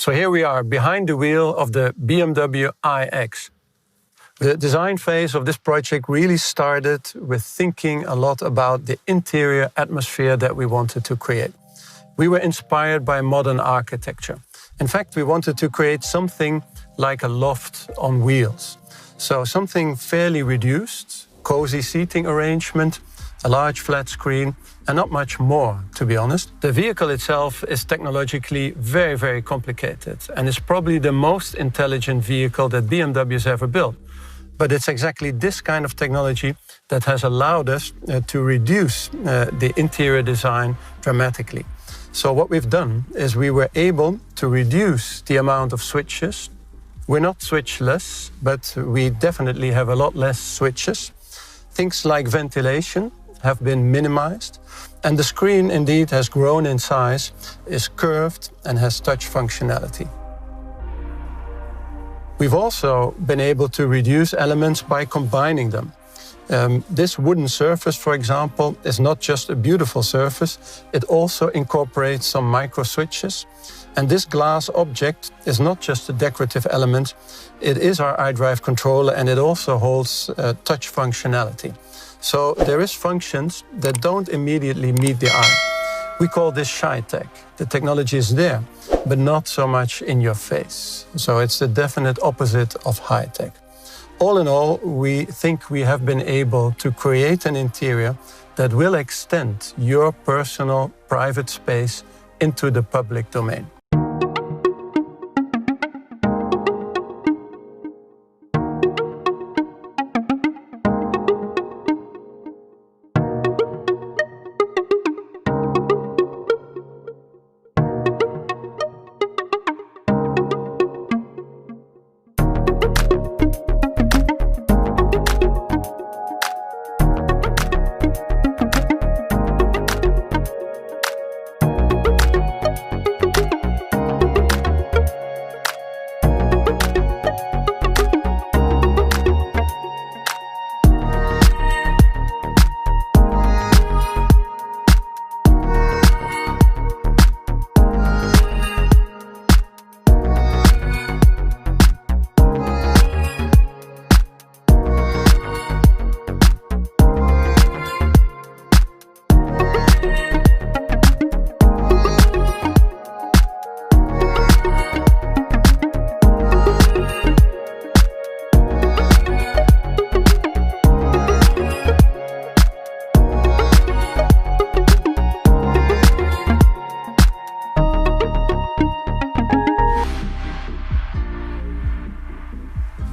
So here we are behind the wheel of the BMW iX. The design phase of this project really started with thinking a lot about the interior atmosphere that we wanted to create. We were inspired by modern architecture. In fact, we wanted to create something like a loft on wheels. So something fairly reduced, cozy seating arrangement, a large flat screen, and not much more, to be honest. The vehicle itself is technologically very, very complicated and is probably the most intelligent vehicle that BMW has ever built. But it's exactly this kind of technology that has allowed us to reduce the interior design dramatically. So what we've done is we were able to reduce the amount of switches. We're not switchless, but we definitely have a lot less switches. Things like ventilation have been minimized, and the screen indeed has grown in size, is curved, and has touch functionality. We've also been able to reduce elements by combining them. This wooden surface, for example, is not just a beautiful surface, it also incorporates some micro switches. And this glass object is not just a decorative element, it is our iDrive controller, and it also holds touch functionality. So there is functions that don't immediately meet the eye. We call this shy tech. The technology is there, but not so much in your face. So it's the definite opposite of high tech. All in all, we think we have been able to create an interior that will extend your personal private space into the public domain.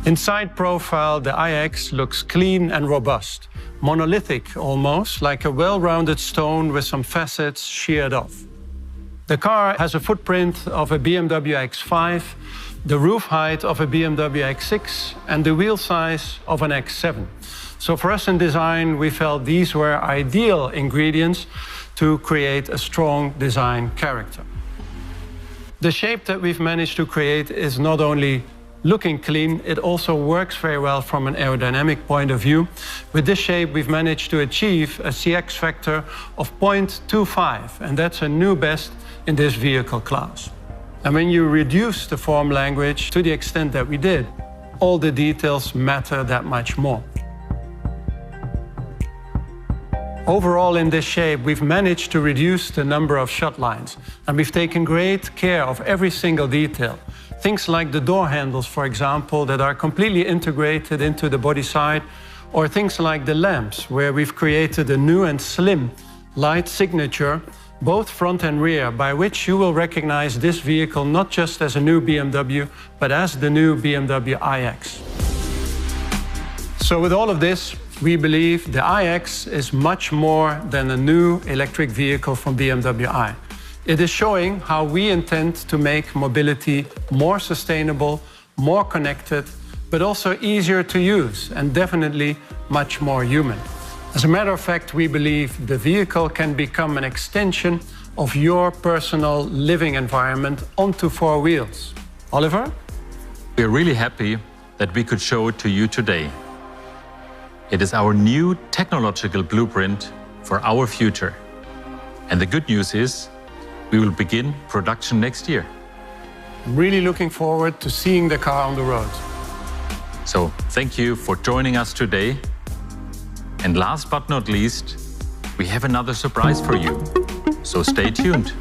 Inside profile, the iX looks clean and robust, monolithic almost, like a well-rounded stone with some facets sheared off. The car has a footprint of a BMW X5, the roof height of a BMW X6, and the wheel size of an X7. So for us in design, we felt these were ideal ingredients to create a strong design character. The shape that we've managed to create is not only looking clean, it also works very well from an aerodynamic point of view. With this shape, we've managed to achieve a CX factor of 0.25, and that's a new best in this vehicle class. And when you reduce the form language to the extent that we did, all the details matter that much more. Overall, in this shape, we've managed to reduce the number of shut lines, and we've taken great care of every single detail. Things like the door handles, for example, that are completely integrated into the body side, or things like the lamps, where we've created a new and slim light signature, both front and rear, by which you will recognize this vehicle not just as a new BMW, but as the new BMW iX. So with all of this, we believe the iX is much more than a new electric vehicle from BMW i. It is showing how we intend to make mobility more sustainable, more connected, but also easier to use and definitely much more human. As a matter of fact, we believe the vehicle can become an extension of your personal living environment onto four wheels. Oliver? We're really happy that we could show it to you today. It is our new technological blueprint for our future. And the good news is, we will begin production next year. I'm really looking forward to seeing the car on the road. So thank you for joining us today. And last but not least, we have another surprise for you. So stay tuned.